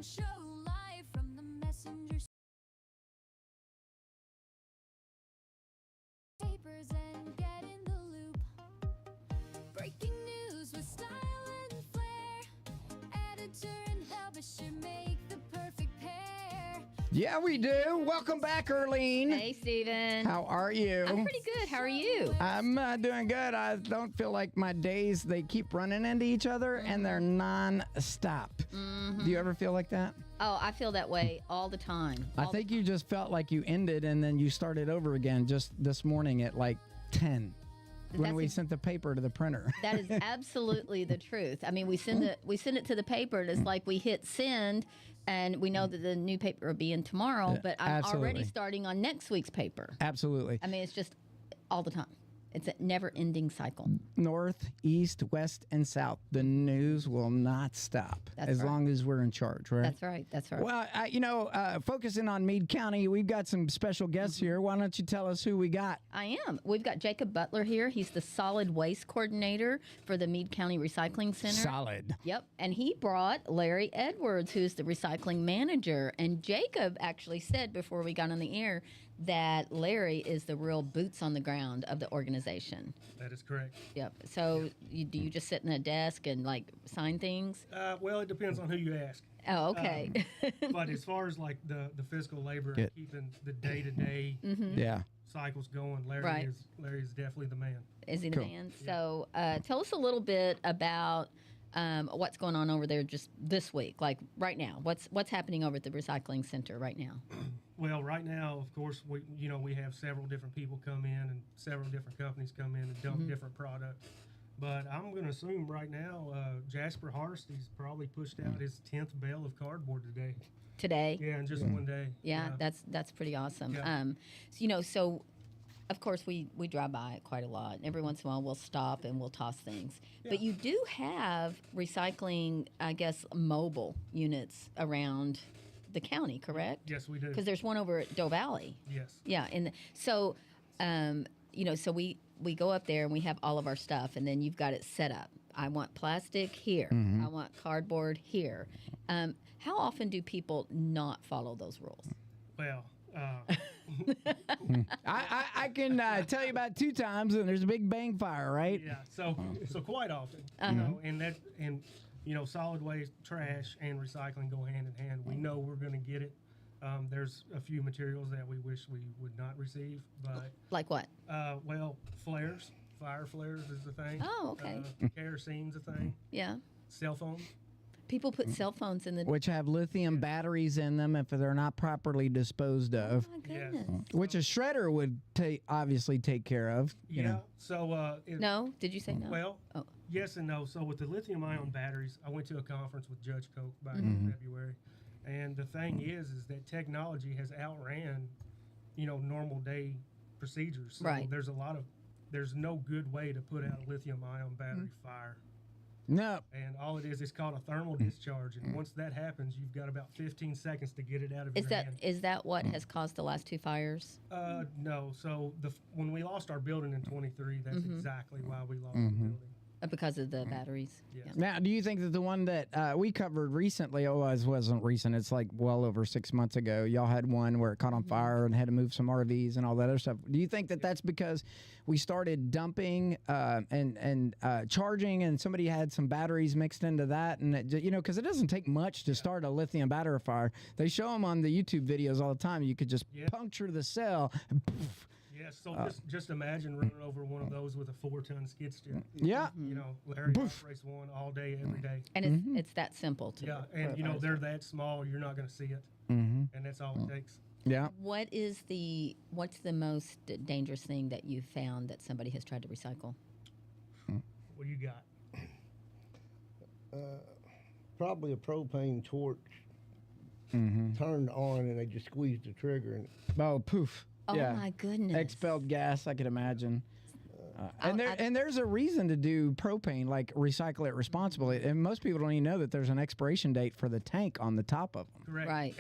show live from the messenger papers and get in the loop. Breaking news with style and flair. Editor and publisher make the perfect pair. Yeah, we do. Welcome back, Earlene. Hey, Steven. How are you? I'm pretty good. How are you? I'm doing good. I don't feel like my days, they keep running into each other and they're non-stop. Do you ever feel like that? Oh, I feel that way all the time. I think you just felt like you ended and then you started over again just this morning at like 10 when we sent the paper to the printer. That is absolutely the truth. I mean, we send it to the paper and it's like we hit send and we know that the new paper will be in tomorrow, but I'm already starting on next week's paper. Absolutely. I mean, it's just all the time. It's a never-ending cycle. North, east, west, and south. The news will not stop as long as we're in charge, right? That's right. That's right. Well, focusing on Meade County, we've got some special guests here. Why don't you tell us who we got? I am. We've got Jacob Butler here. He's the solid waste coordinator for the Meade County Recycling Center. Solid. Yep. And he brought Larry Edwards, who's the recycling manager. And Jacob actually said before we got on the air that Larry is the real boots on the ground of the organization. That is correct. Yep. So do you just sit in a desk and like sign things? Well, it depends on who you ask. Oh, okay. But as far as like the physical labor and keeping the day-to-day cycles going, Larry is definitely the man. Is he the man? Yeah. So tell us a little bit about what's going on over there just this week, like right now. What's happening over at the recycling center right now? Well, right now, of course, we have several different people come in and several different companies come in and dump different products. But I'm going to assume right now, Jasper Harsty's probably pushed out his 10th bale of cardboard today. Today? Yeah, in just one day. Yeah, that's pretty awesome. Yeah. So of course we drive by it quite a lot. Every once in a while we'll stop and we'll toss things. Yeah. But you do have recycling, I guess, mobile units around the county, correct? Yes, we do. Because there's one over at Doe Valley. Yes. Yeah, and so so we go up there and we have all of our stuff, and then you've got it set up. I want plastic here. I want cardboard here. How often do people not follow those rules? Well, I can tell you about 2 times, and there's a big bang fire, right? Yeah. So quite often, solid waste, trash, and recycling go hand in hand. We know we're going to get it. There's a few materials that we wish we would not receive, but like what? Flares, fire flares is the thing. Oh, okay. Kerosene's a thing. Yeah. Cell phones. People put cell phones in the... Which have lithium batteries in them if they're not properly disposed of. Oh, my goodness. Yes. Which a shredder would obviously take care of. Yeah. So... no? Did you say no? Well, yes and no. So with the lithium-ion batteries, I went to a conference with Judge Koch back in February. And the thing is that technology has outran, normal day procedures. So right. There's no good way to put out a lithium-ion battery fire. No. And all it is called a thermal discharge. And once that happens, you've got about 15 seconds to get it out of your hand. Is that what has caused the last 2 fires? No. So when we lost our building in 23, that's exactly why we lost the building. Because of the batteries. Yeah. Now, do you think that the one that we covered recently, it wasn't recent, it's like well over 6 months ago, y'all had one where it caught on fire and had to move some RVs and all that other stuff. Do you think that that's because we started dumping and charging and somebody had some batteries mixed into that? And, because it doesn't take much to start a lithium battery fire. They show them on the YouTube videos all the time. You could just puncture the cell and poof. Yes, so just imagine running over one of those with a 4-ton skid steer. Yeah. Larry operates one all day, every day. And it's that simple. And they're that small, you're not going to see it. And that's all it takes. Yeah. What's the most dangerous thing that you've found that somebody has tried to recycle? What do you got? Probably a propane torch turned on and they just squeezed the trigger. And oh, poof. Oh, my goodness. Expelled gas, I could imagine. And there's a reason to do propane, like recycle it responsibly. And most people don't even know that there's an expiration date for the tank on the top of them. Correct. Right.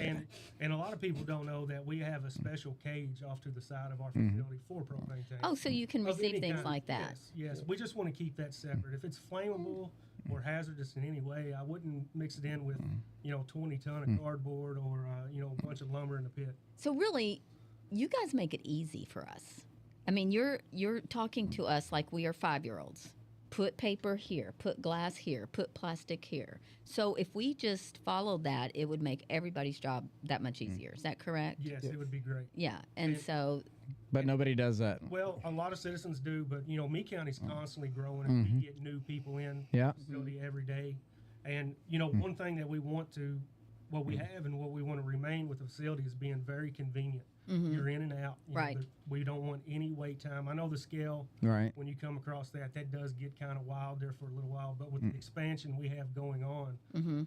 And a lot of people don't know that we have a special cage off to the side of our facility for propane tanks. Oh, so you can receive things like that. Yes. We just want to keep that separate. If it's flammable, or hazardous in any way, I wouldn't mix it in with 20 ton of cardboard or a bunch of lumber in the pit. So really, you guys make it easy for us. I mean, you're talking to us like we are 5-year-olds. Put paper here, put glass here, put plastic here. So if we just followed that, it would make everybody's job that much easier. Is that correct? Yes, it would be great. Yeah. And so But nobody does that. Well, a lot of citizens do, but Meade County's constantly growing, and we get new people in Yeah. the facility every day. And one thing that we have and what we want to remain with the facility is being very convenient. You're in and out. Right. We don't want any wait time. I know the scale. Right. When you come across that does get kind of wild there for a little while. But with the expansion we have going on,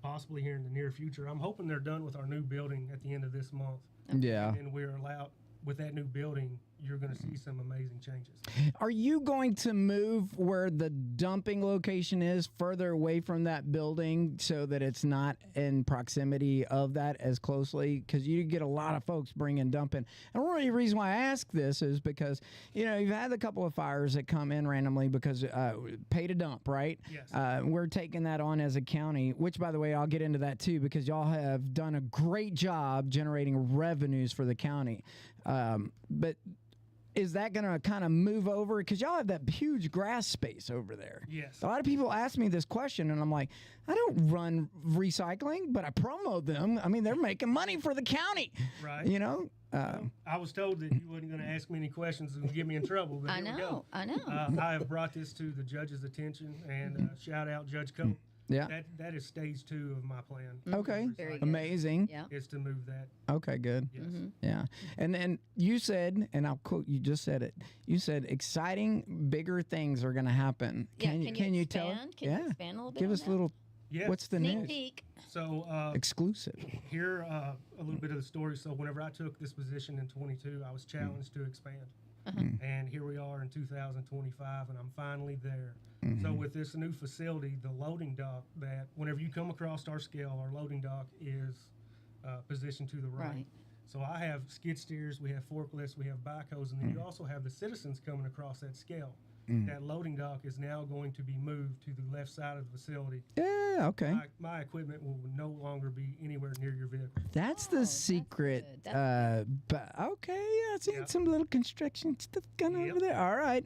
possibly here in the near future, I'm hoping they're done with our new building at the end of this month. Yeah. And we're allowed, with that new building, you're going to see some amazing changes. Are you going to move where the dumping location is further away from that building so that it's not in proximity of that as closely? Because you get a lot of folks bringing dumping. And one of the reasons why I ask this is because, you've had a couple of fires that come in randomly because pay to dump, right? Yes. We're taking that on as a county, which, by the way, I'll get into that too because y'all have done a great job generating revenues for the county. But is that going to kind of move over? Because y'all have that huge grass space over there. Yes. A lot of people ask me this question, and I'm like, I don't run recycling, but I promote them. I mean, they're making money for the county. Right. I was told that you wasn't going to ask me any questions and get me in trouble. But I here we go. know. I have brought this to the judge's attention, and shout out Judge Cope. Yeah. That is stage 2 of my plan. Okay. Very good. Amazing. Yeah. Is to move that. Okay, good. Yes. Yeah. And then you said, and I'll quote, you just said it. You said exciting, bigger things are going to happen. Can you expand? Can you expand a little bit? Give on us that? a little, Yes. what's the sneak news? peek. So Exclusive. here a little bit of the story. So whenever I took this position in 22, I was challenged to expand. And here we are in 2025, and I'm finally there. So with this new facility, the loading dock, that whenever you come across our scale, our loading dock is positioned to the right. Right. So I have skid steers, we have forklifts, we have backhoes, and then you also have the citizens coming across that scale. That loading dock is now going to be moved to the left side of the facility. Yeah, okay. My equipment will no longer be anywhere near your vehicle. That's the that's secret. good. That's But okay, yeah, I seen Yeah. some little construction stuff going Yep. over there. All right,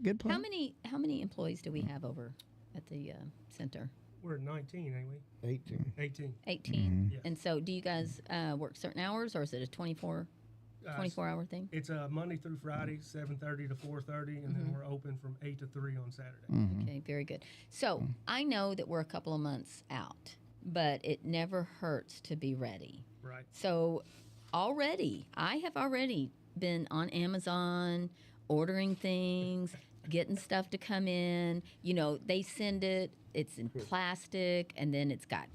good plan. How many employees do we have over at the center? We're at 19, ain't we? 18. 18. 18. Yes. And so, do you guys work certain hours, or is it a 24-hour thing? It's Monday through Friday, 7:30 to 4:30, and then we're open from 8 to 3 on Saturday. Okay, very good. So I know that we're a couple of months out, but it never hurts to be ready. Right. So I have already been on Amazon ordering things, getting stuff to come in. They send it, it's in plastic, and then it's got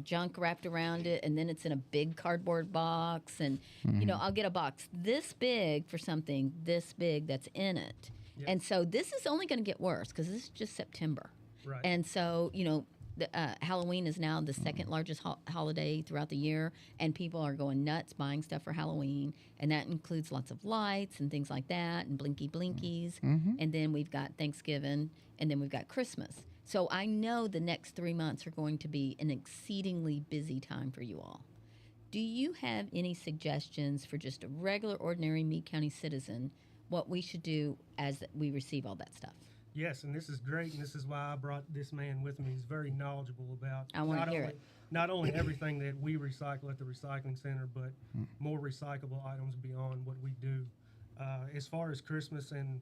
junk wrapped around it, and then it's in a big cardboard box. And, I'll get a box this big for something this big that's in it. Yep. And so this is only going to get worse because this is just September. Right. And so, Halloween is now the second largest holiday throughout the year, and people are going nuts buying stuff for Halloween, and that includes lots of lights and things like that, and blinkies. And then we've got Thanksgiving, and then we've got Christmas. So I know the next 3 months are going to be an exceedingly busy time for you all. Do you have any suggestions for just a regular, ordinary Meade County citizen, what we should do as we receive all that stuff? Yes, and this is great, and this is why I brought this man with me. He's very knowledgeable about I wanna hear it. not only everything that we recycle at the recycling center, but more recyclable items beyond what we do. As far as Christmas and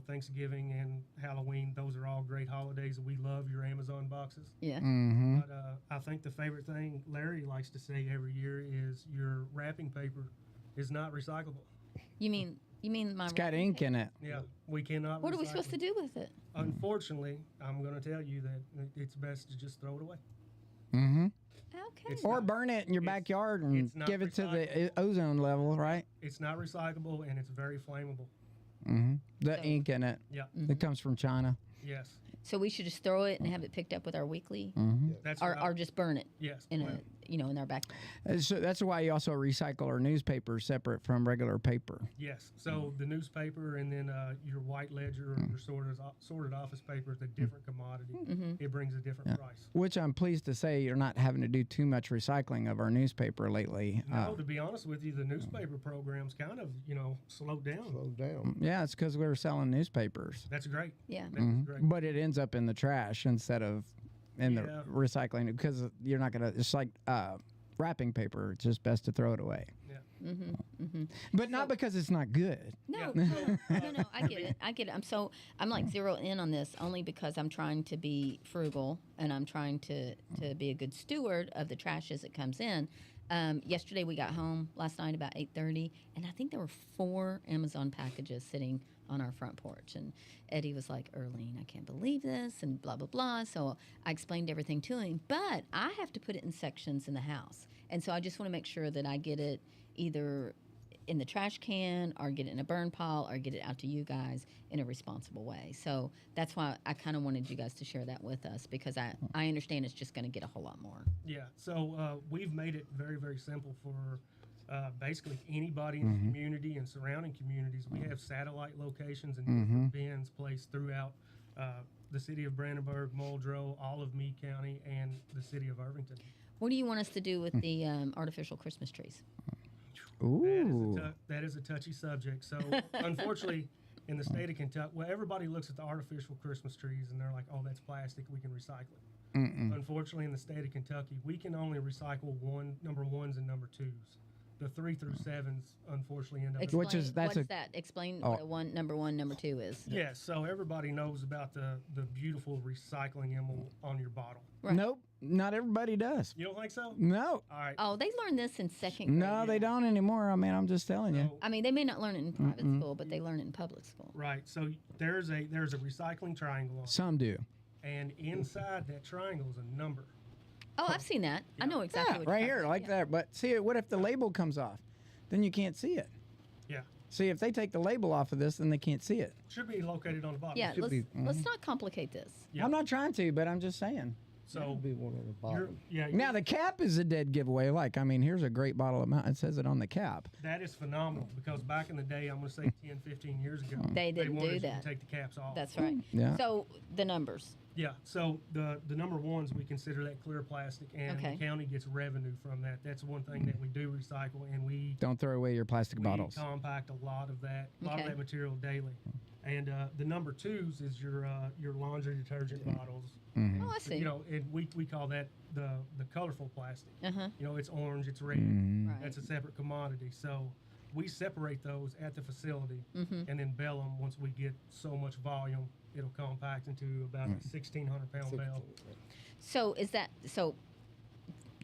Thanksgiving and Halloween, those are all great holidays. We love your Amazon boxes. Yeah. But I think the favorite thing Larry likes to say every year is your wrapping paper is not recyclable. You mean my It's got wrapping ink paper? in it. Yeah, we cannot. What are we recycle supposed to it. do with it? Unfortunately, I'm going to tell you that it's best to just throw it away. Mm-hmm. Okay. It's Or not- burn it in your it's- backyard and it's not give it to the ozone level, right? It's not recyclable, and it's very flammable. Mm-hmm. The So- ink in it. Yeah. It comes from China. Yes. So we should just throw it and have it picked up with our weekly, That's or what I- just burn it yes. in well, a in our back. So that's why you also recycle our newspapers separate from regular paper. Yes. So the newspaper and then your white ledger or your sorted office paper is a different commodity. It brings a different price. Which I'm pleased to say you're not having to do too much recycling of our newspaper lately. No, to be honest with you, the newspaper program's kind of slowed down. Slow down. Yeah, it's because we were selling newspapers. That's great. Yeah. That's great. But it ends up in the trash instead of in the Yeah. recycling because you're not going to, it's like wrapping paper. It's just best to throw it away. Yeah. But not because it's not good. No, Yeah. no, I get it. I get it. I'm like zero in on this only because I'm trying to be frugal and I'm trying to be a good steward of the trash as it comes in. Yesterday we got home last night about 8:30, and I think there were 4 Amazon packages sitting on our front porch. And Eddie was like, "Earlene, I can't believe this," and blah blah blah. So I explained everything to him, but I have to put it in sections in the house, and so I just want to make sure that I get it either in the trash can or get it in a burn pile or get it out to you guys in a responsible way. So that's why I kind of wanted you guys to share that with us because I understand it's just going to get a whole lot more. Yeah. So we've made it very, very simple for basically anybody in the community and surrounding communities. We have satellite locations and different bins placed throughout the city of Brandenburg, Muldrow, all of Meade County, and the city of Irvington. What do you want us to do with the artificial Christmas trees? Ooh. That is a touchy subject. So, unfortunately, in the state of Kentucky, well, everybody looks at the artificial Christmas trees and they're like, "Oh, that's plastic. We can recycle it." Unfortunately, in the state of Kentucky, we can only recycle number ones and number twos. The 3 through 7s, unfortunately, end up. Explain, Which is- that's what is a- that? Explain what number one, number two is. Yes. So everybody knows about the beautiful recycling emblem on your bottle. Right. Nope, not everybody does. You don't think so? No, All right. Oh, they learned this in second grade. no, they don't anymore. I mean, I'm just telling you. So- I mean, they may not learn it in private school, but they learn it in public school. Right. So there's a recycling triangle, on it, Some do. and inside that triangle is a number. Oh, I've seen that. I know exactly Yeah, what you're right talking here, about. like Yeah. that. But see, what if the label comes off? Then you can't see it. Yeah. See, if they take the label off of this, then they can't see it. Should be located on the bottom. Yeah, should let's, be- let's not complicate this. Yeah. I'm not trying to, but I'm just saying. So Be one on the you're, bottom. yeah. Now the cap is a dead giveaway. Like, I mean, here's a great bottle of Mountain. It says it on the cap. That is phenomenal because back in the day, I'm going to say 10, 15 years ago, They didn't wanted do us to that. take the caps off. That's right. Yeah. So the numbers. Yeah. So the number ones, we consider that clear plastic, and Okay. the county gets revenue from that. That's one thing that we do recycle, and we Don't throw away your plastic bottles. compact a lot of that, Okay. material daily. And the number twos is your laundry detergent bottles. Oh, I see. You know, and we call that the colorful plastic. Uh-huh. You know, it's orange, it's red. Right. That's a separate commodity. So we separate those at the facility, and then bale them. Once we get so much volume, it'll compact into about a 1,600-pound bale. So is that so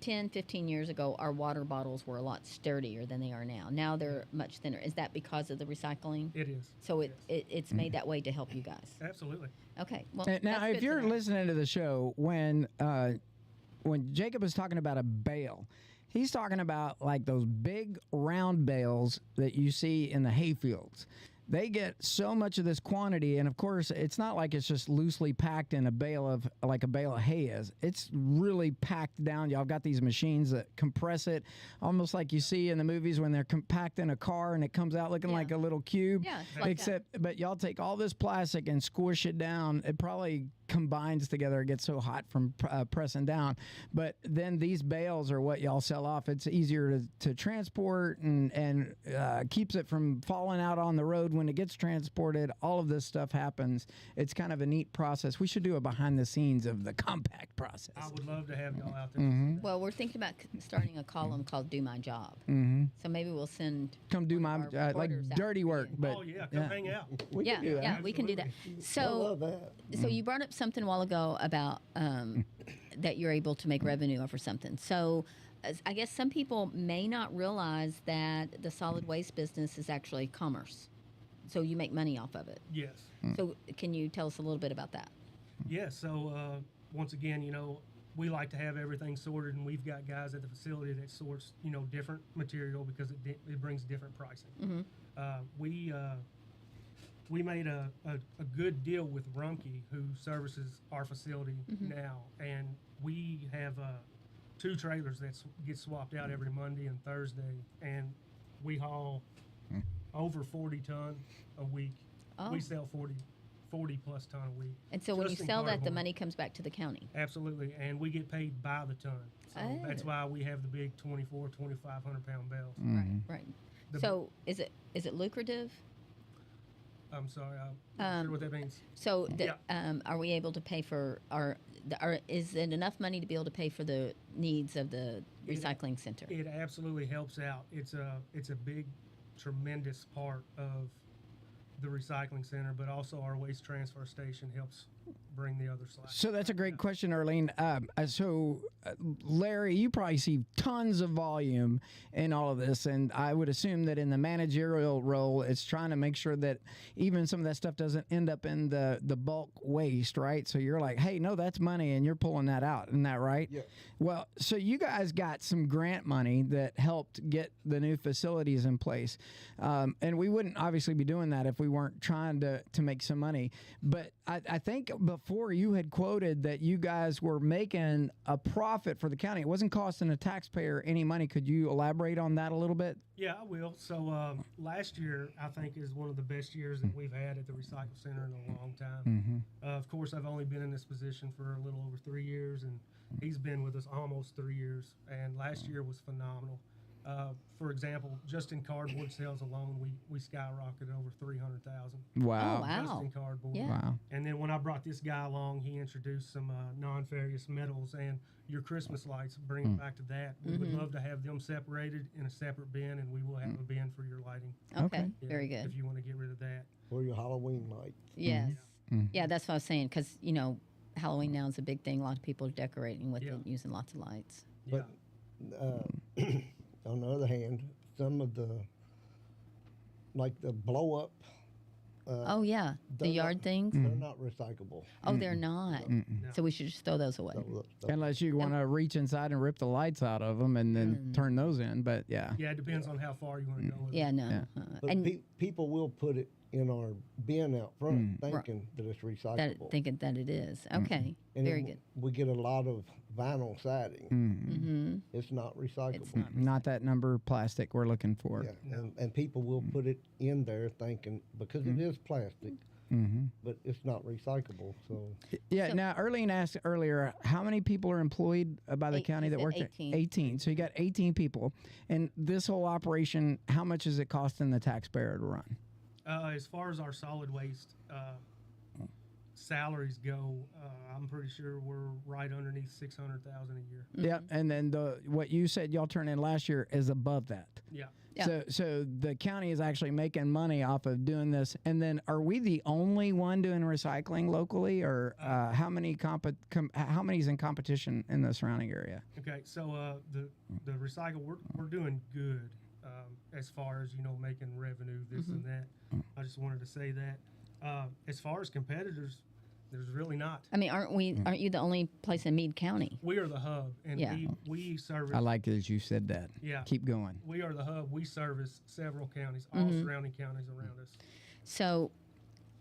10, 15 years ago our water bottles were a lot sturdier than they are now. Now they're much thinner. Is that because of the recycling? It is. So it's made that way to help you guys. Absolutely. Okay. Well, Now, that's if good to you're know. listening to the show, when Jacob is talking about a bale, he's talking about like those big round bales that you see in the hayfields. They get so much of this quantity, and of course, it's not like it's just loosely packed in a bale of like a bale of hay is. It's really packed down. Y'all got these machines that compress it, almost like you see in the movies when they're packed in a car and it comes out looking Yeah. like a little cube. Yeah, it's like that. Except, but y'all take all this plastic and squish it down. It probably combines together. It gets so hot from pressing down. But then these bales are what y'all sell off. It's easier to transport and keeps it from falling out on the road when it gets transported. All of this stuff happens. It's kind of a neat process. We should do a behind the scenes of the compact process. I would love to have y'all out there. to see that. Well, we're thinking about starting a column called "Do My Job." So maybe we'll send. Come do my one of our like reporters out dirty to work, you. but Oh yeah, come hang out. we Yeah, can do that. yeah, we can do that. I So, love that. so you brought up something a while ago about that you're able to make revenue off or something. So, I guess some people may not realize that the solid waste business is actually commerce. So you make money off of it. Yes. So can you tell us a little bit about that? Yes. So once again, you know, we like to have everything sorted, and we've got guys at the facility that source, you know, different material because it brings different pricing. We made a good deal with Rumpke, who services our facility now, and we have 2 trailers that get swapped out every Monday and Thursday, and we haul over 40 ton a week. Oh. We sell 40 plus ton a week. And so when you just in sell that, the cardboard. money comes back to the county. Absolutely, and we get paid by the ton. So that's Oh. why we have the big 2,500 pound bales. Right. The- So is it lucrative? I'm sorry, I'm not sure what that means. So Yeah. are we able to pay for is it enough money to be able to pay for the needs of the recycling center? It absolutely helps out. It's a big, tremendous part of the recycling center, but also our waste transfer station helps bring the other side. So that's a great question, Earlene. Larry, you probably see tons of volume in all of this, and I would assume that in the managerial role, it's trying to make sure that even some of that stuff doesn't end up in the bulk waste, right? So you're like, hey, no, that's money, and you're pulling that out. Isn't that right? Yeah. Well, so you guys got some grant money that helped get the new facilities in place, and we wouldn't obviously be doing that if we weren't trying to make some money. But I think before you had quoted that you guys were making a profit for the county. It wasn't costing a taxpayer any money. Could you elaborate on that a little bit? Yeah, I will. So last year, I think, is one of the best years that we've had at the Recycle Center in a long time. Of course, I've only been in this position for a little over 3 years, and he's been with us almost 3 years. And last year was phenomenal. For example, just in cardboard sales alone, we skyrocketed over 300,000. Wow. Oh, wow. Just in cardboard. Yeah. Wow. And then when I brought this guy along, he introduced some non-ferrous metals and your Christmas lights. Bring it back to that. We would love to have them separated in a separate bin, and we will have a bin for your lighting. Okay. Yeah, Very good. If you want to get rid of that. Or your Halloween lights. Yes. Yeah, that's what I was saying because Halloween now is a big thing. A lot of people are decorating with Yeah. it, using lots of lights. Yeah. But on the other hand, some of the, like the blow up, Oh yeah, the they're yard not- things. they're not recyclable. Oh, they're not. So we should just throw those away. Unless you want to reach inside and rip the lights out of them and then turn those in. But yeah. Yeah, it depends on how far you want to go with Yeah, it. no. But And people will put it in our bin out front, thinking that it's recyclable. thinking that it is. Okay, And very then good. We get a lot of vinyl siding. It's not recyclable. Not that number of plastic we're looking for. Yeah, and people will put it in there thinking because it is plastic, but it's not recyclable. So Yeah. So- Now, Earlene asked earlier, how many people are employed by the county he that said work there? 18. 18. So you got 18 people. And this whole operation, how much is it costing the taxpayer to run? As far as our solid waste salaries go, I'm pretty sure we're right underneath 600,000 a year. Yep. And then what you said y'all turned in last year is above that. Yeah. Yeah. So the county is actually making money off of doing this. And then are we the only one doing recycling locally, or how many's in competition in the surrounding area? Okay, so the recycle, we're doing good as far as making revenue, this and that. I just wanted to say that. As far as competitors, there's really not. I mean, aren't you the only place in Meade County? We are the hub, and Yeah. we service. I like it as you said that. Yeah. Keep going. We are the hub. We service several counties, all surrounding counties around us. So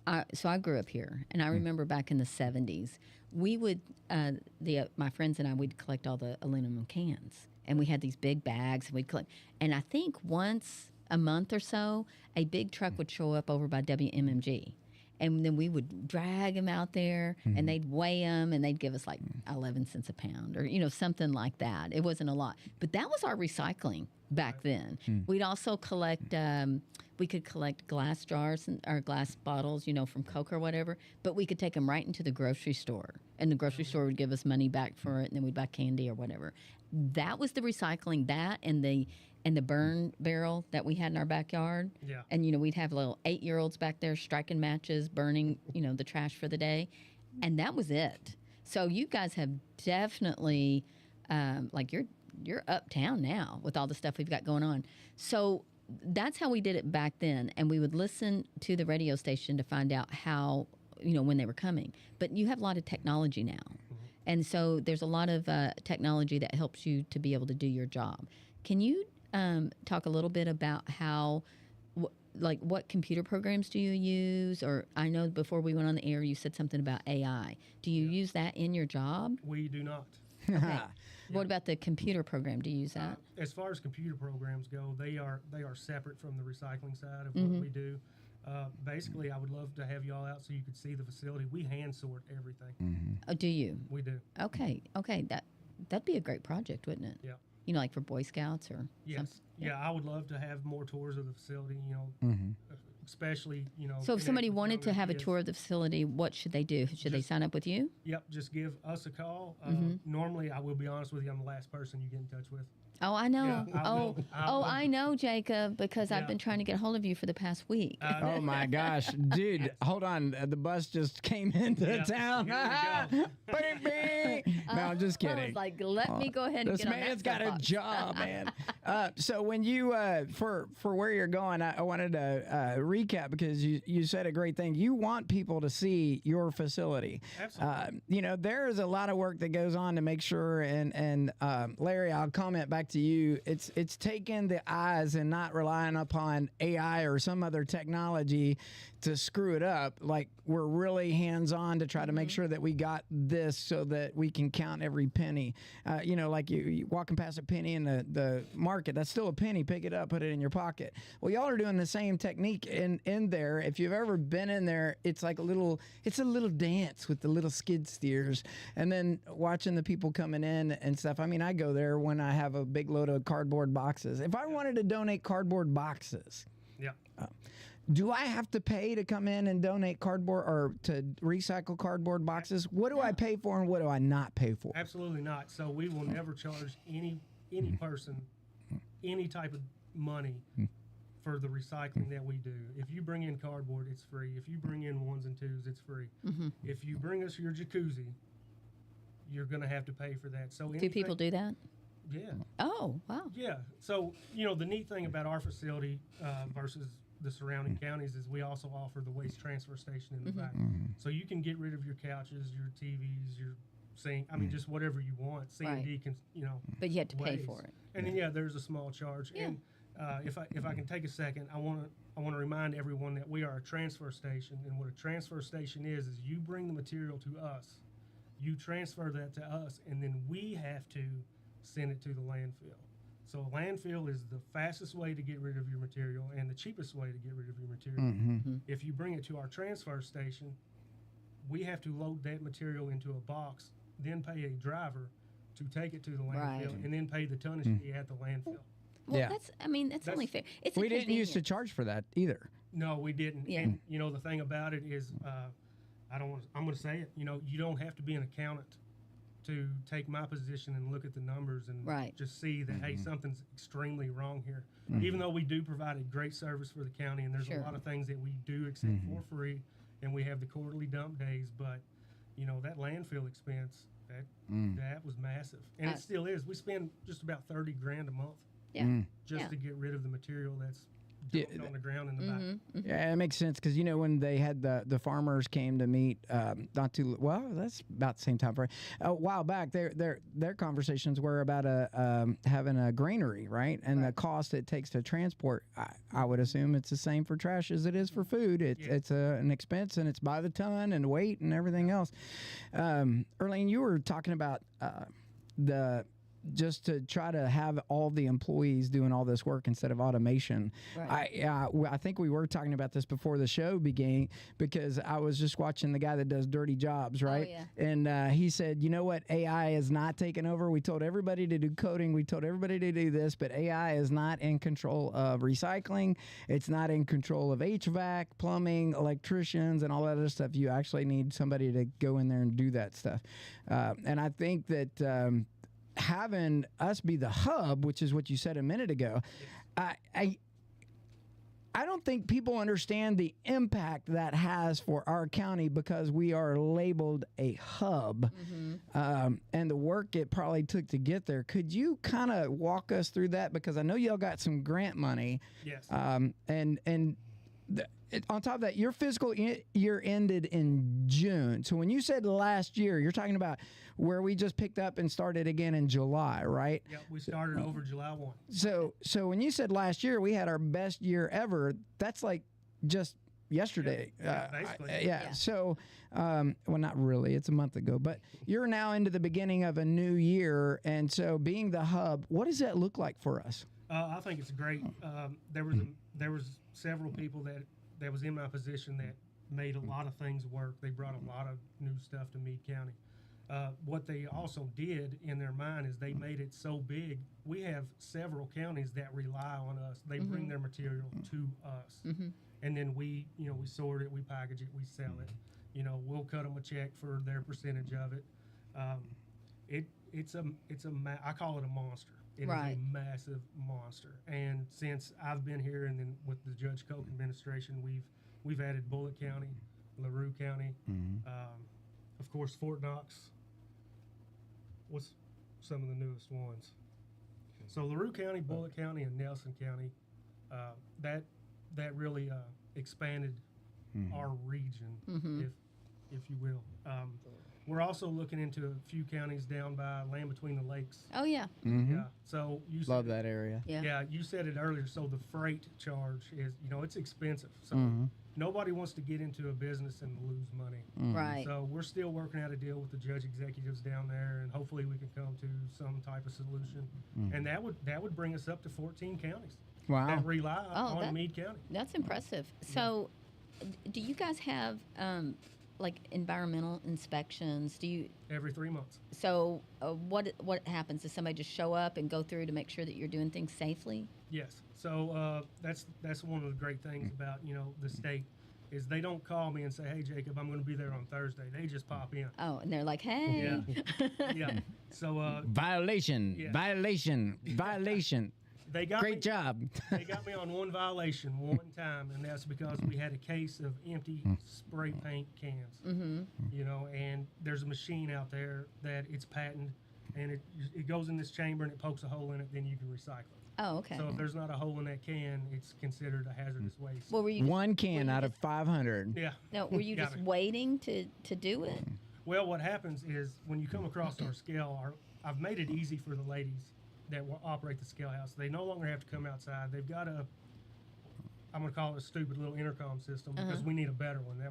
I grew up here, and I remember back in the 70s, we would my friends and I would collect all the aluminum cans, and we had these big bags, and we'd collect. And I think once a month or so, a big truck would show up over by WMMG. And then we would drag them out there, and they'd weigh them, and they'd give us like 11 cents a pound, or something like that. It wasn't a lot, but that was our recycling back then. We'd also collect. We could collect glass jars or glass bottles, from Coke or whatever. But we could take them right into the grocery store, and the grocery store would give us money back for it, and then we'd buy candy or whatever. That was the recycling. That and the burn barrel that we had in our backyard. Yeah. And, we'd have little 8-year-olds back there striking matches, burning, the trash for the day. And that was it. So you guys have definitely, you're uptown now with all the stuff we've got going on. So that's how we did it back then. And we would listen to the radio station to find out how, when they were coming. But you have a lot of technology now. And so there's a lot of technology that helps you to be able to do your job. Can you talk a little bit about how, what computer programs do you use? Or I know before we went on the air, you said something about AI. Do you use that in your job? We do not. Okay. What about the computer program? Do you use that? As far as computer programs go, they are separate from the recycling side of what we do. Basically, I would love to have y'all out so you could see the facility. We hand sort everything. Oh, do you? We do. Okay. That'd be a great project, wouldn't it? Yeah. You know, like for Boy Scouts or Yes. something. Yeah, I would love to have more tours of the facility. Especially So if connect somebody with wanted to younger have a kids. tour of the facility, what should they do? Should they sign up with you? Yep, just give us a call. Normally, I will be honest with you, I'm the last person you get in touch with. Oh, I know. Yeah, I will. I know, Jacob, because I've Yeah. been trying to get a hold of you for the past week. Oh my gosh, dude! Hold on, the bus just came into Yeah, town. here Beep, beep. No, I'm just I kidding. was like, let me go ahead and This get on that man's got a soapbox. job, man. So when you for where you're going, I wanted to recap because you said a great thing. You want people to see your facility. Absolutely. There is a lot of work that goes on to make sure. And Larry, I'll comment back to you. It's taking the eyes and not relying upon AI or some other technology to screw it up. Like we're really hands on to try to make sure that we got this so that we can count every penny. Like you walking past a penny in the market, that's still a penny. Pick it up, put it in your pocket. Well, y'all are doing the same technique in there. If you've ever been in there, it's like a little dance with the little skid steers, and then watching the people coming in and stuff. I mean, I go there when I have a big load of cardboard boxes. If I wanted to donate cardboard boxes, Yeah. do I have to pay to come in and donate cardboard or to recycle cardboard boxes? What do I pay for and what do I not pay for? Absolutely not. So we will never charge any person any type of money for the recycling that we do. If you bring in cardboard, it's free. If you bring in ones and twos, it's free. If you bring us your jacuzzi, you're going to have to pay for that. So Do people do that? Yeah. Oh, wow. Yeah. So, the neat thing about our facility versus the surrounding counties is we also offer the waste transfer station in the back. So you can get rid of your couches, your TVs, your sink, just whatever you want. C&D can, But you have to pay waste. for it. And then, there's a small charge. Yeah. And if I can take a second, I want to remind everyone that we are a transfer station. And what a transfer station is you bring the material to us, you transfer that to us, and then we have to send it to the landfill. So a landfill is the fastest way to get rid of your material and the cheapest way to get rid of your material. If you bring it to our transfer station, we have to load that material into a box, then pay a driver to take it to the landfill, Right. and then pay the tonnage fee at the landfill. Well, Yeah. that's only fair. It's We didn't used to charge for that either. No, we didn't. Yeah. And the thing about it is, I'm going to say it. You don't have to be an accountant to take my position and look at the numbers and Right. just see that hey, something's extremely wrong here. Even though we do provide a great service for the county, and there's Sure. a lot of things that we do accept for free, and we have the quarterly dump days, but that landfill expense that was massive, and it still is. We spend just about $30,000 a month Yeah. just Yeah. to get rid of the material that's Yeah, dumped on the ground in the back. Yeah, it makes sense because when they had the farmers came to meet that's about the same time frame a while back. Their conversations were about having a granary, right? And the cost it takes to transport. I would assume it's the same for trash as it is for food. It's an expense and it's by the ton and weight and everything else. Earlene, you were talking about just to try to have all the employees doing all this work instead of automation. Right. I think we were talking about this before the show began because I was just watching the guy that does dirty jobs, right? yeah. And he said, you know what? AI is not taking over. We told everybody to do coding. We told everybody to do this, but AI is not in control of recycling. It's not in control of HVAC, plumbing, electricians, and all that other stuff. You actually need somebody to go in there and do that stuff. And I think that having us be the hub, which is what you said a minute ago, I don't think people understand the impact that has for our county because we are labeled a hub, and the work it probably took to get there. Could you kind of walk us through that? Because I know y'all got some grant money. Yes. On top of that, your fiscal year ended in June. So when you said last year, you're talking about where we just picked up and started again in July, right? Yep, we started over July 1. So when you said last year we had our best year ever, that's like just yesterday. basically. Yeah. So, well, not really. It's a month ago, but you're now into the beginning of a new year, and so being the hub, what does that look like for us? I think it's great. There was several people that was in my position that made a lot of things work. They brought a lot of new stuff to Meade County. What they also did in their mind is they made it so big. We have several counties that rely on us. They bring their material to us, and then we sort it, we package it, we sell it. We'll cut them a check for their percentage of it. I call it a monster. It Right. is a massive monster. And since I've been here, and then with the Judge Koch administration, we've added Bullitt County, LaRue County, of course Fort Knox. What's some of the newest ones? So LaRue County, Bullitt County, and Nelson County, that really expanded our region, if you will. We're also looking into a few counties down by Land Between the Lakes. Oh yeah. Yeah. So you Love said, that area. Yeah. Yeah, you said it earlier. So the freight charge is, it's expensive. So nobody wants to get into a business and lose money. Right. So we're still working out a deal with the judge executives down there, and hopefully we can come to some type of solution. And that would bring us up to 14 counties Wow. that rely on that- Meade County. That's impressive. So, do you guys have like environmental inspections? Do you? Every 3 months. So, what happens? Does somebody just show up and go through to make sure that you're doing things safely? Yes. So that's one of the great things about the state is they don't call me and say, "Hey Jacob, I'm going to be there on Thursday." They just pop in. Oh, and they're like, "Hey." Yeah. So Violation. Yeah. Violation. Violation. they got Great me, job. They got me on one violation one time, and that's because we had a case of empty spray paint cans. And there's a machine out there that it's patented, and it goes in this chamber and it pokes a hole in it, then you can recycle it. Oh, okay. So if there's not a hole in that can, it's considered a hazardous waste. Well, were you? One can out of 500. Yeah. No, were you Got just me. waiting to do it? Well, what happens is when you come across our scale, I've made it easy for the ladies that will operate the scale house. They no longer have to come outside. They've got I'm going to call it a stupid little intercom system because we need a better one.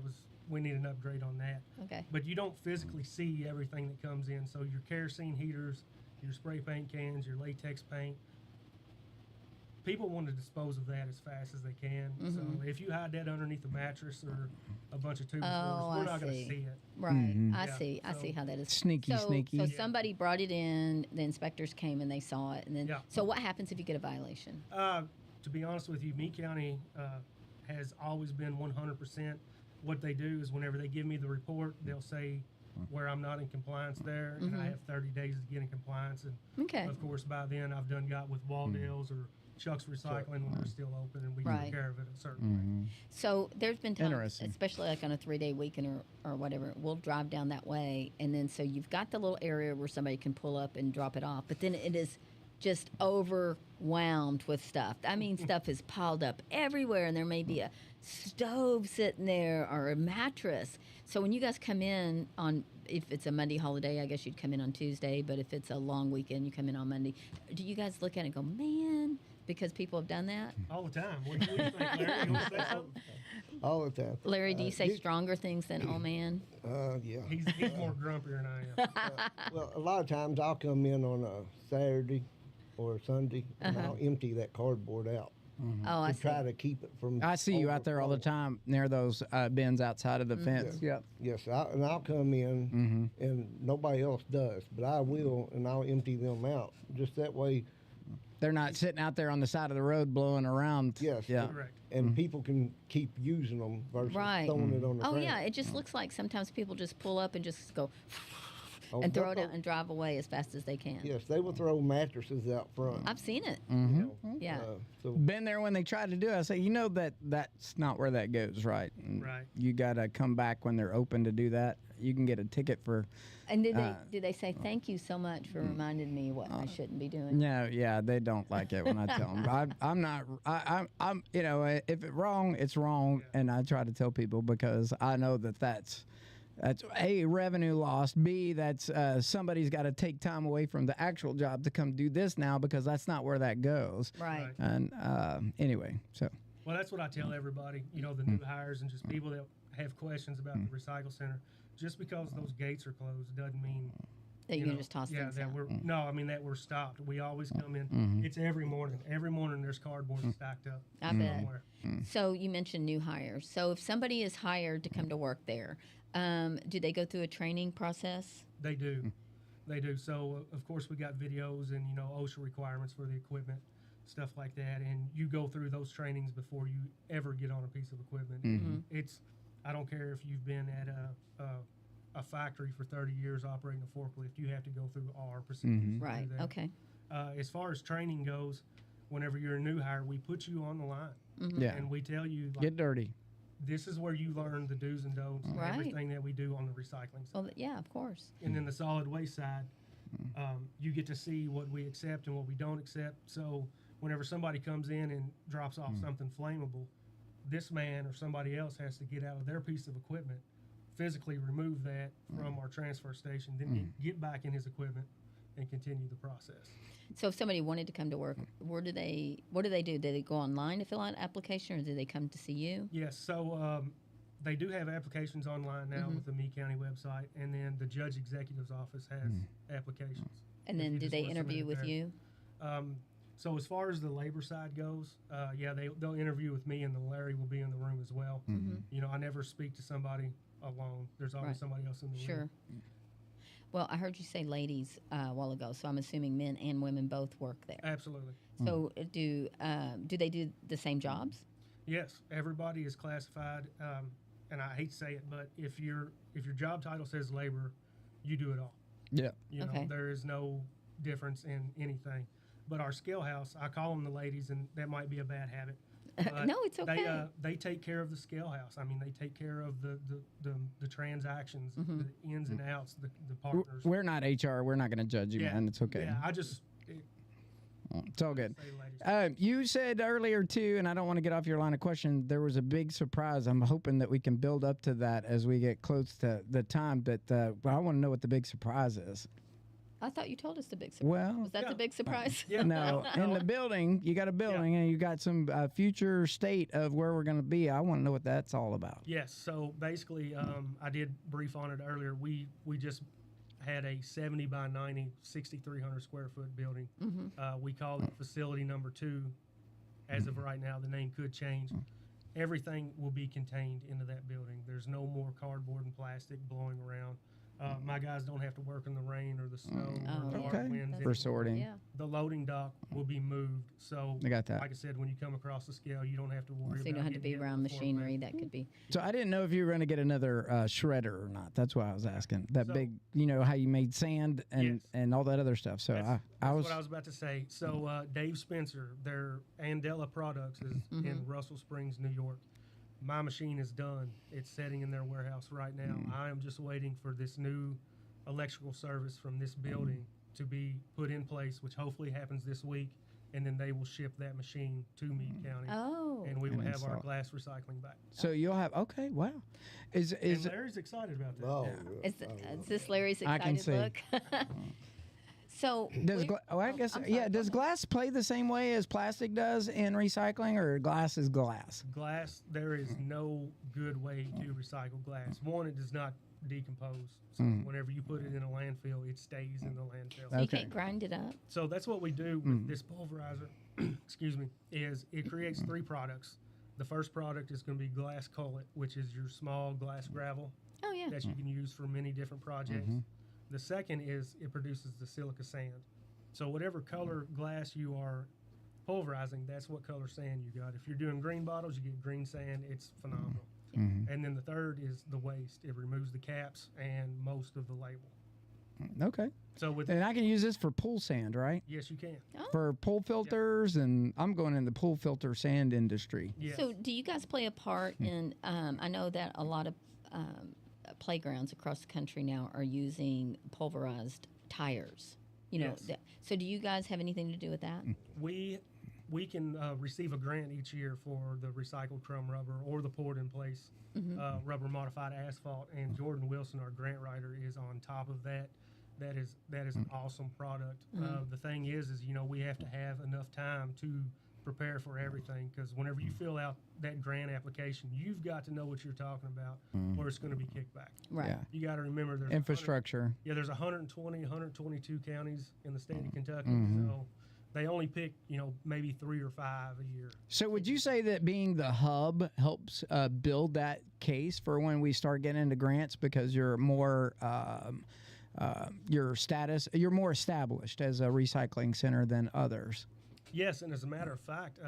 We need an upgrade on that. Okay. But you don't physically see everything that comes in. So your kerosene heaters, your spray paint cans, your latex paint, people want to dispose of that as fast as they can. So if you hide that underneath a mattress or a bunch of tube Oh, we're I not going to see. see it. Right. I Yeah, see. I so- see how that is. Sneaky, sneaky. So somebody brought it in. The inspectors came and they saw it, and then. Yeah. So what happens if you get a violation? To be honest with you, Meade County has always been 100%. What they do is whenever they give me the report, they'll say where I'm not in compliance there, and I have 30 days to get in compliance. And Okay. of course, by then I've got with Waldale's or Chuck's Recycling when they're still open, and we Right. take care of it a certain way. So there's been times, Interesting. especially like on a 3-day weekend or whatever, we'll drive down that way, and then so you've got the little area where somebody can pull up and drop it off, but then it is just overwhelmed with stuff. I mean, stuff is piled up everywhere, and there may be a stove sitting there or a mattress. So when you guys come in on, if it's a Monday holiday, I guess you'd come in on Tuesday, but if it's a long weekend, you come in on Monday. Do you guys look at it and go, man, because people have done that? All the time. What do you think, Larry? You want to say something? All the time. Larry, do you say stronger things than, oh man? Yeah. He's more grumpier than I am. Well, a lot of times I'll come in on a Saturday or a Sunday, and I'll empty that cardboard out Oh, I to see. try to keep it from. I see you out there all the overflowing. time near those bins outside of the fence. Yep. Yes, and I'll come in, and nobody else does, but I will, and I'll empty them out. Just that way, They're not sitting out there on the side of the road blowing around. Yes. Yeah. Correct. and people can keep using them versus Right. throwing it on the Oh ground. yeah, it just looks like sometimes people just pull up and just go Oh, and throw they'll it out throw- and drive away as fast as they can. Yes, they will throw mattresses out front. I've seen it. you know, Yeah. so Been there when they tried to do it. I say, that's not where that goes, right? And Right. You got to come back when they're open to do that. You can get a ticket for. And did they say thank you so much for reminding me what I shouldn't be doing? No, yeah, they don't like it when I tell them. I'm not. I'm. If it's wrong, it's wrong, and I try to tell people because I know that's A, revenue lost. B, that's somebody's got to take time away from the actual job to come do this now because that's not where that goes. Right. Right. And anyway, so Well, that's what I tell everybody, you know, the new hires and just people that have questions about the recycle center. Just because those gates are closed doesn't mean That you know, can just toss yeah, things that out. we're no, I mean that we're stopped. We always come in. It's every morning. Every morning there's cardboard stacked up I bet. somewhere. So you mentioned new hires. So if somebody is hired to come to work there, do they go through a training process? They do. They do. So, of course, we got videos and, you know, OSHA requirements for the equipment, stuff like that. And you go through those trainings before you ever get on a piece of equipment. It's, I don't care if you've been at a factory for 30 years operating a forklift, you have to go through our procedures. to do Right. that. Okay. As far as training goes, whenever you're a new hire, we put you on the line Yeah. and we tell you, like, Get dirty. this is where you learn the do's and don'ts and Right. everything that we do on the recycling side. Well, yeah, of course. And then the solid waste side, you get to see what we accept and what we don't accept. So whenever somebody comes in and drops off something flammable, this man or somebody else has to get out of their piece of equipment, physically remove that from our transfer station, then get back in his equipment and continue the process. So if somebody wanted to come to work, what do they do? Do they go online to fill out an application, or do they come to see you? Yes, so they do have applications online now with the Meade County website, and then the judge executive's office has applications. And if then you do just they wanna submit interview it with there. you? So as far as the labor side goes, yeah, they'll interview with me, and then Larry will be in the room as well. You know, I never speak to somebody alone. There's always Right. somebody else in the room. Sure. Well, I heard you say ladies a while ago, so I'm assuming men and women both work there. Absolutely. So do they do the same jobs? Yes, everybody is classified, and I hate to say it, but if your job title says labor, you do it all. Yeah. You know, Okay. there is no difference in anything. But our scale house, I call them the ladies, and that might be a bad habit. But No, it's okay. They take care of the scale house. I mean, they take care of the transactions, Mm-hmm. the ins and outs, the partners. We're not HR. We're not going to judge you, man. It's okay. Yeah, It's all good. say ladies. You said earlier too, and I don't want to get off your line of question. There was a big surprise. I'm hoping that we can build up to that as we get close to the time. But I want to know what the big surprise is. I thought you told us the big surprise. Well, Was that Yeah. the big surprise? Yeah. no, in the building, you got a building, and you got some future state of where we're going to be. I want to know what that's all about. Yes. So basically, I did brief on it earlier. We just had a 70 by 90, 6,300 square foot building. We call it facility number 2. As of right now, the name could change. Everything will be contained into that building. There's no more cardboard and plastic blowing around. My guys don't have to work in the rain or the snow or the hard Okay. winds. For anymore. sorting. Yeah. The loading dock will be moved. So, I got that. like I said, when you come across the scale, you don't have to worry So you about don't have to be getting hit around with a forklift. machinery. That could be. So I didn't know if you were going to get another shredder or not. That's why I was asking. That So- big, you know, how you made sand and, Yes. and all that other stuff. So That's I was. what I was about to say. So Dave Spencer, their Andela Products is in Russell Springs, New York. My machine is done. It's sitting in their warehouse right now. I am just waiting for this new electrical service from this building to be put in place, which hopefully happens this week, and then they will ship that machine to Meade County, Oh. and we will And have our install it. glass recycling back. So you'll have. Okay. Wow. Is And Larry's excited about that. Oh, Is this Larry's I can excited see. look? So does we- I guess I'm sorry, yeah. go Does ahead. glass play the same way as plastic does in recycling, or glass is glass? Glass, there is no good way to recycle glass. One, it does not decompose. So whenever you put it in a landfill, it stays in the landfill. So you Okay. can't grind it up. So that's what we do with this pulverizer, excuse me, is it creates 3 products. The first product is going to be glass cullet, which is your small glass gravel Oh yeah. that you can use for many different projects. The second is it produces the silica sand. So whatever color glass you are pulverizing, that's what color sand you got. If you're doing green bottles, you get green sand. It's phenomenal. And then the third is the waste. It removes the caps and most of the label. Okay. So with And I can use this for pool sand, right? yes, you can. For pool filters, and I'm going in the pool filter sand industry. Yes. So do you guys play a part in? I know that a lot of playgrounds across the country now are using pulverized tires. You know. Yes. So do you guys have anything to do with that? We can receive a grant each year for the recycled crumb rubber or the poured in place rubber modified asphalt. And Jordan Wilson, our grant writer, is on top of that. That is an awesome product. The thing is you know we have to have enough time to prepare for everything, because whenever you fill out that grant application, you've got to know what you're talking about, or it's going to be kicked back. Right. Yeah. You got to remember there's Infrastructure. there's 122 counties in the state of Kentucky, Mm-hmm. so they only pick maybe 3 or 5 a year. So would you say that being the hub helps build that case for when we start getting into grants, because you're more you're more established as a recycling center than others? Yes, and as a matter of fact,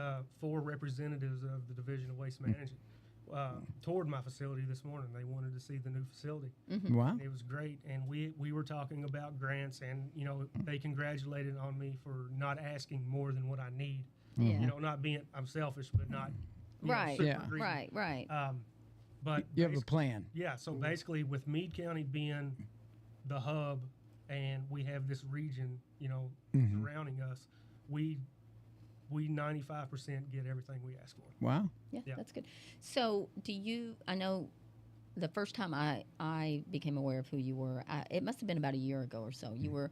4 representatives of the Division of Waste Management toured my facility this morning. They wanted to see the new facility. Wow. And it was great, and we were talking about grants, and they congratulated on me for not asking more than what I need. Yeah. Not being I'm selfish, but not Right. super Yeah. greedy. Right. But You have a basi- plan. yeah, so basically with Meade County being the hub, and we have this region, surrounding us, we 95% get everything we ask for. Wow. Yeah, Yeah. that's good. So, I know the first time I became aware of who you were, it must have been about a year ago or so. You were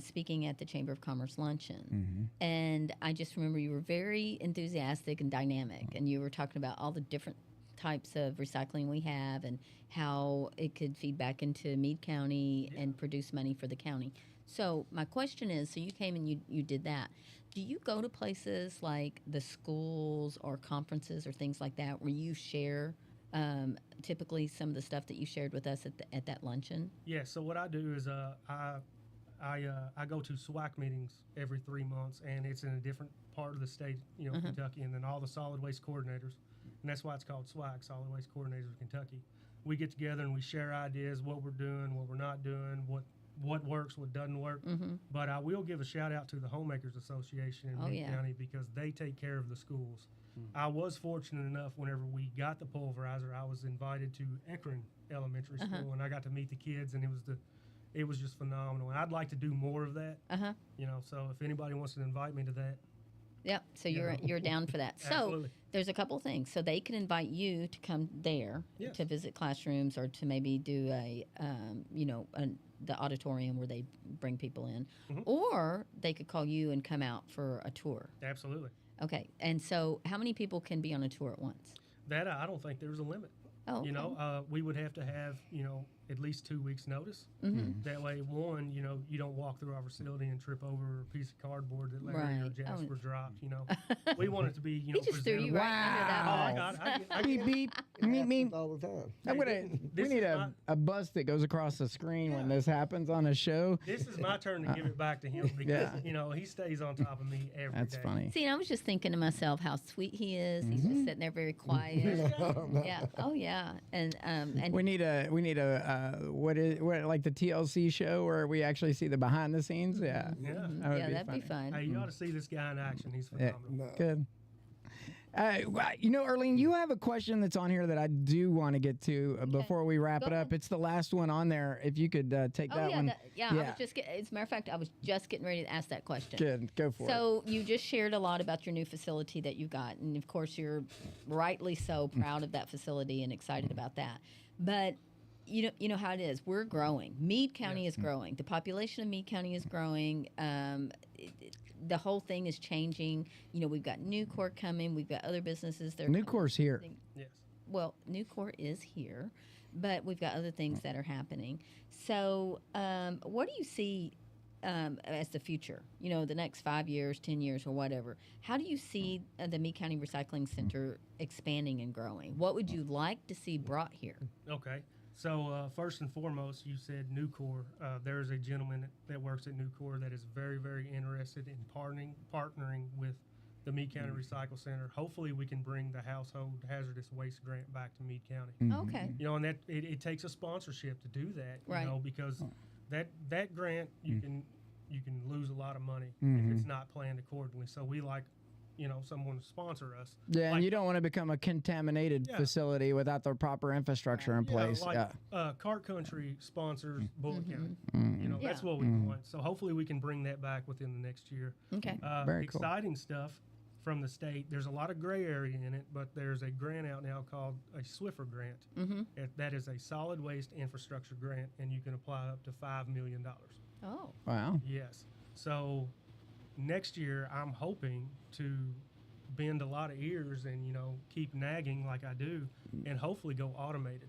speaking at the Chamber of Commerce luncheon. And I just remember you were very enthusiastic and dynamic, and you were talking about all the different types of recycling we have and how it could feed back into Meade County and produce money for the county. So my question is, so you came and you did that. Do you go to places like the schools or conferences or things like that where you share typically some of the stuff that you shared with us at that luncheon? Yeah, so what I do is I go to SWAC meetings every 3 months, and it's in a different part of the state, Kentucky, and then all the solid waste coordinators, and that's why it's called SWAC, Solid Waste Coordinators of Kentucky. We get together and we share ideas, what we're doing, what we're not doing, what works, what doesn't work. But I will give a shout out to the Homemakers Association in Meade County, because they take care of the schools. I was fortunate enough, whenever we got the pulverizer, I was invited to Ekron Elementary School, and I got to meet the kids, and it was just phenomenal. And I'd like to do more of that. So if anybody wants to invite me to that. Yep. So you're down for that. So Absolutely. there's a couple things. So they can invite you to come there Yes. to visit classrooms, or to maybe do the auditorium where they bring people in, or they could call you and come out for a tour. Absolutely. Okay. And so how many people can be on a tour at once? That I don't think there's a limit. Oh, okay. We would have to have, at least 2 weeks notice. That way, one, you don't walk through our facility and trip over a piece of cardboard that Larry or Right. Jasper dropped. We want it to be, He just threw you presentable. right into that Oh my box. God! I Beep beep. It Meep meep. happens all the time. I'm gonna. We This need is a bus that goes across the screen when this happens on a show. This is my turn to give it back to him, because he stays on top of me every day. That's funny. See, and I was just thinking to myself how sweet he is. He's just sitting there very quiet. Yeah. Oh, yeah. And We need a what like the TLC show where we actually see the behind the scenes. Yeah. Yeah. that'd be fun. Hey, you ought to see this guy in action. He's Yeah. phenomenal. Good. Earlene, you have a question that's on here that I do want to get to before we wrap Go it up. ahead. It's the last one on there. If you could take Oh that yeah, one. I was just as a matter of fact, I was just getting ready to ask that question. Good. Go for it. So you just shared a lot about your new facility that you got, and of course you're rightly so proud of that facility and excited about that. But you know how it is. We're growing. Meade County is growing. The population of Meade County is growing. The whole thing is changing. We've got Nucor coming. We've got other businesses. Nucor's here. Yes. Well, Nucor is here, but we've got other things that are happening. So, what do you see as the future? The next 5 years, 10 years, or whatever. How do you see the Meade County Recycling Center expanding and growing? What would you like to see brought here? Okay. So first and foremost, you said Nucor. There is a gentleman that works at Nucor that is very, very interested in partnering with the Meade County Recycle Center. Hopefully, we can bring the household hazardous waste grant back to Meade County. Okay. And that it takes a sponsorship to do that. Right. Because that grant you can lose a lot of money if it's not planned accordingly. So we like someone to sponsor us. Yeah, Like- and you don't want to become a contaminated Yeah. facility without the proper infrastructure in place. Cart Country sponsors Bullitt County. That's Yeah. what we want. So hopefully we can bring that back within the next year. Okay. Very cool. Exciting stuff from the state. There's a lot of gray area in it, but there's a grant out now called a Swiffer grant. That is a solid waste infrastructure grant, and you can apply up to $5 million. Oh. Wow. Yes. So next year, I'm hoping to bend a lot of ears and keep nagging like I do, and hopefully go automated.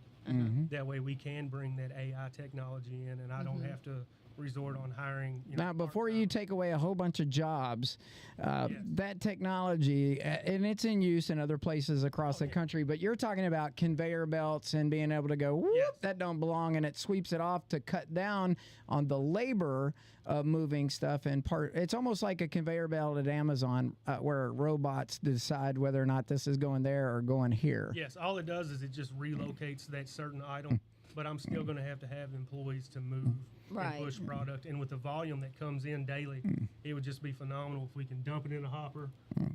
That way we can bring that AI technology in, and I don't have to resort on hiring. Now, before you take away a whole bunch of jobs, that technology, and it's in use in other places across the country, but you're talking about conveyor belts and being able to go, whoop, that don't belong, and it sweeps it off to cut down on the labor of moving stuff. And it's almost like a conveyor belt at Amazon where robots decide whether or not this is going there or going here. Yes, all it does is it just relocates that certain item, but I'm still going to have employees to move Right. and push product. And with the volume that comes in daily, it would just be phenomenal if we can dump it in a hopper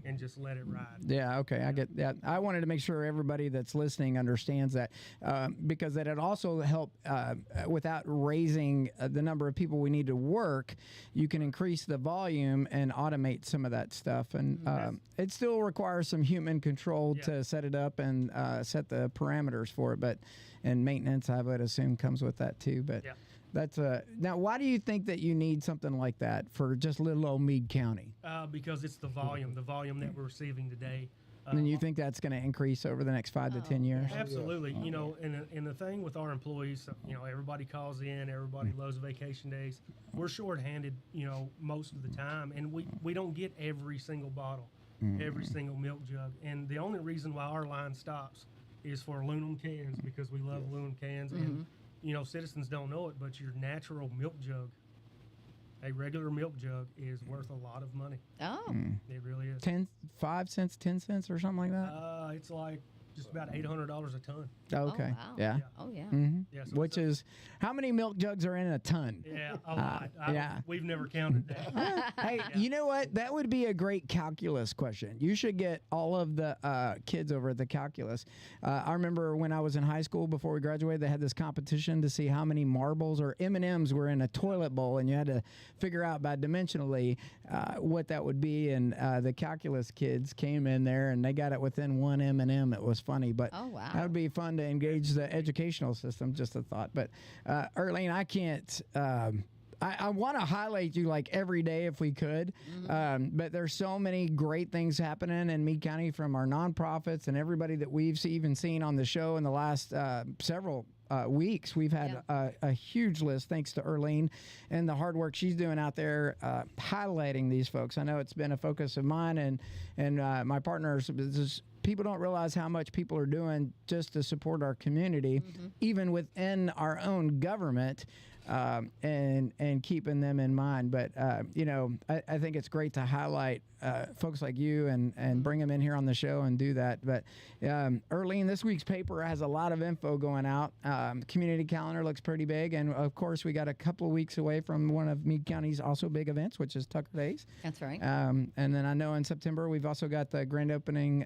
and just let it ride. Yeah, okay, I get that. I wanted to make sure everybody that's listening understands that because that it also help without raising the number of people we need to work, you can increase the volume and automate some of that stuff. And it still requires some human control to set it up and set the parameters for it. And maintenance, I would assume, comes with that too. But that's now. Why do you think that you need something like that for just little old Meade County? Because it's the volume that we're receiving today. And you think that's going to increase over the next 5 to 10 years? Absolutely. And the thing with our employees, everybody calls in, everybody loves vacation days. We're shorthanded, most of the time, and we don't get every single bottle, every single milk jug. And the only reason why our line stops is for aluminum cans, because we love aluminum cans. And citizens don't know it, but your natural milk jug, a regular milk jug, is worth a lot of money. Oh. It really is. 5 cents, 10 cents, or something like that? It's like just about $800 a ton. Okay. Oh, wow. Yeah. Oh, yeah. Yeah, so Which is, how many milk jugs are in a ton? Yeah, a lot. yeah. We've never counted that. Hey, you know what? That would be a great calculus question. You should get all of the kids over at the calculus. I remember when I was in high school before we graduated, they had this competition to see how many marbles or M&Ms were in a toilet bowl, and you had to figure out by dimensionally what that would be. And the calculus kids came in there, and they got it within one M&M. It was funny, but Oh, wow. that would be fun to engage the educational system. Just a thought. But Earlene, I can't. I want to highlight you like every day if we could, but there's so many great things happening in Meade County from our nonprofits and everybody that we've even seen on the show in the last several weeks. We've had a huge list thanks to Earlene and the hard work she's doing out there highlighting these folks. I know it's been a focus of mine and my partners. People don't realize how much people are doing just to support our community, even within our own government. And keeping them in mind. But, I think it's great to highlight folks like you and bring them in here on the show and do that. But, Earlene, this week's paper has a lot of info going out. Community calendar looks pretty big. And, of course, we got a couple of weeks away from one of Meade County's also big events, which is Tucker Days. That's right. And then I know in September we've also got the grand opening,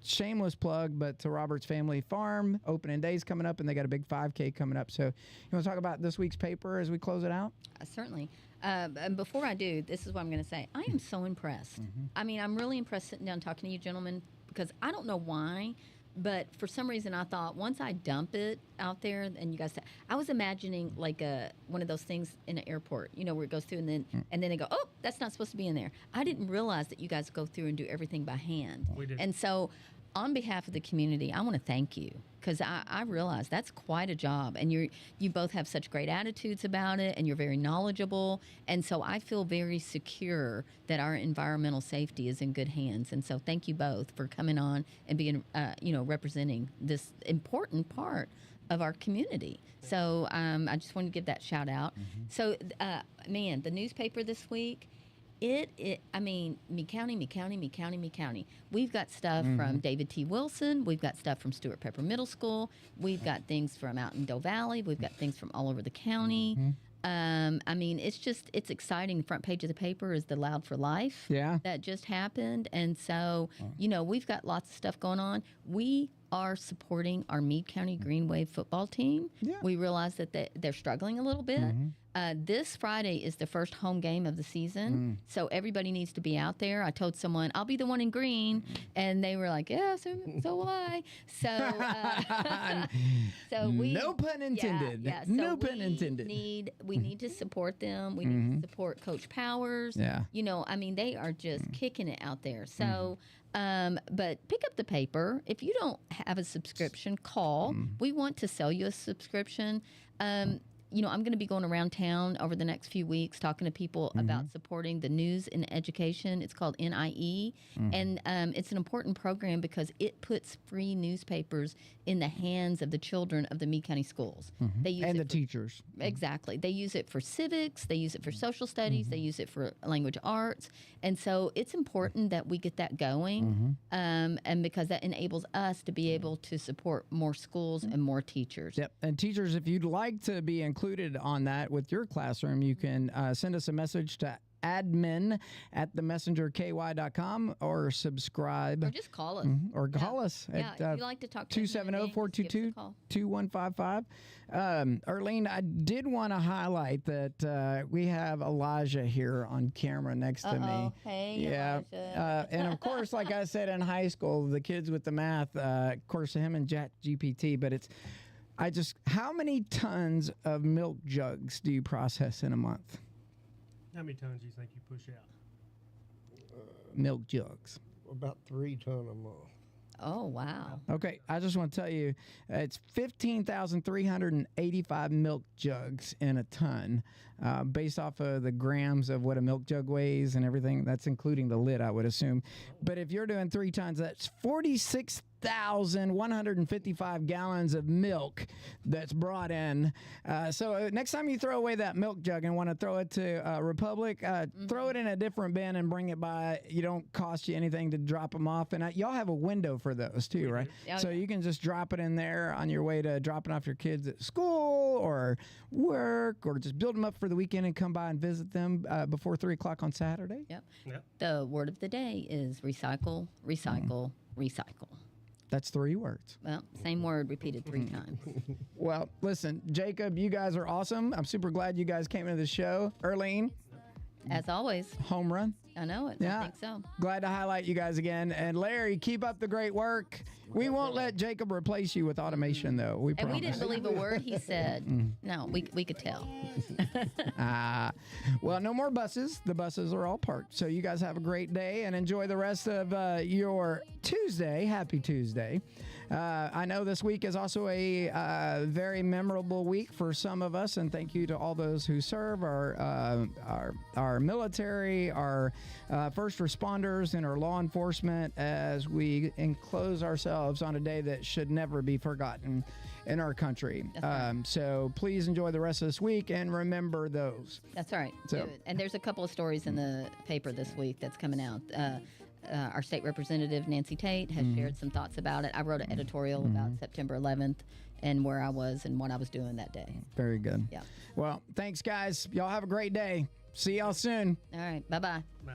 shameless plug, but to Robert's Family Farm opening days coming up, and they got a big 5K coming up. So you want to talk about this week's paper as we close it out? Certainly. And before I do, this is what I'm going to say. I am so impressed. I mean, I'm really impressed sitting down talking to you gentlemen, because I don't know why, but for some reason I thought once I dump it out there and you guys, I was imagining like one of those things in an airport, where it goes through and then they go, oh, that's not supposed to be in there. I didn't realize that you guys go through and do everything by hand. We did. And so on behalf of the community, I want to thank you, because I realize that's quite a job, and you both have such great attitudes about it, and you're very knowledgeable, and so I feel very secure that our environmental safety is in good hands. And so thank you both for coming on and being representing this important part of our community. So I just wanted to give that shout out. So man, the newspaper this week, Meade County. We've got stuff from David T. Wilson. We've got stuff from Stewart Pepper Middle School. We've got things from out in Doe Valley. We've got things from all over the county. It's exciting. The front page of the paper is the Loud for Life that just happened. And so, we've got lots of stuff going on. We are supporting our Meade County Green Wave football team. We realize that they're struggling a little bit, This Friday is the first home game of the season, so everybody needs to be out there. I told someone I'll be the one in green, and they were like, "Yeah, so will I." So we no pun intended. Yeah, so no pun intended. We need to support them. We need to support Coach Powers. Yeah. You know, I mean, they are just kicking it out there. So. But pick up the paper. If you don't have a subscription, call. We want to sell you a subscription. You know, I'm going to be going around town over the next few weeks talking to people about supporting the news in education. It's called NIE, and it's an important program because it puts free newspapers in the hands of the children of the Meade County schools. They use And it the teachers. Exactly. They use it for civics. They use it for social studies. They use it for language arts. And so it's important that we get that going, and because that enables us to be able to support more schools and more teachers. Yep. And teachers, if you'd like to be included on that with your classroom, you can send us a message to admin@themessengerky.com or subscribe. Or just call us. Or call us Yeah, at if you like to talk to us in a meeting, just give us a call. 270-422-2155. Earlene, I did want to highlight that we have Elijah here on camera next to me. Hey, Yeah. Elijah. And of course, like I said, in high school, the kids with the math, of course, him and GPT, but how many tons of milk jugs do you process in a month? How many tons do you think you push out? Milk jugs. About 3 ton a month. Oh, wow. Okay, I just want to tell you, it's 15,385 milk jugs in a ton, based off of the grams of what a milk jug weighs and everything. That's including the lid, I would assume. But if you're doing 3 tons, that's 46,155 gallons of milk that's brought in. So next time you throw away that milk jug and want to throw it to Republic, throw it in a different bin and bring it by. You don't cost you anything to drop them off. And y'all have a window for those too, right? Oh, So yeah. you can just drop it in there on your way to dropping off your kids at school or work, or just build them up for the weekend and come by and visit them before 3 o'clock on Saturday. Yep. Yep. The word of the day is recycle, recycle, recycle. That's 3 words. Well, same word repeated 3 times. Well, listen, Jacob, you guys are awesome. I'm super glad you guys came into the show. Earlene, As always, home run. I know it. Yeah. I think so. Glad to highlight you guys again. And Larry, keep up the great work. We won't let Jacob replace you with automation, though. We And promise. we didn't believe a word he said. No, we could tell. Well, no more buses. The buses are all parked. So you guys have a great day and enjoy the rest of your Tuesday. Happy Tuesday. I know this week is also a very memorable week for some of us, and thank you to all those who serve, our military, our first responders, and our law enforcement as we enclose ourselves on a day that should never be forgotten in our country. So please enjoy the rest of this week and remember those. That's all right. So- Do it. And there's a couple of stories in the paper this week that's coming out. Our state representative, Nancy Tate, has shared some thoughts about it. I wrote an editorial about September 11th and where I was and what I was doing that day. Very good. Yeah. Well, thanks, guys. Y'all have a great day. See y'all soon. All right. Bye-bye. Nah.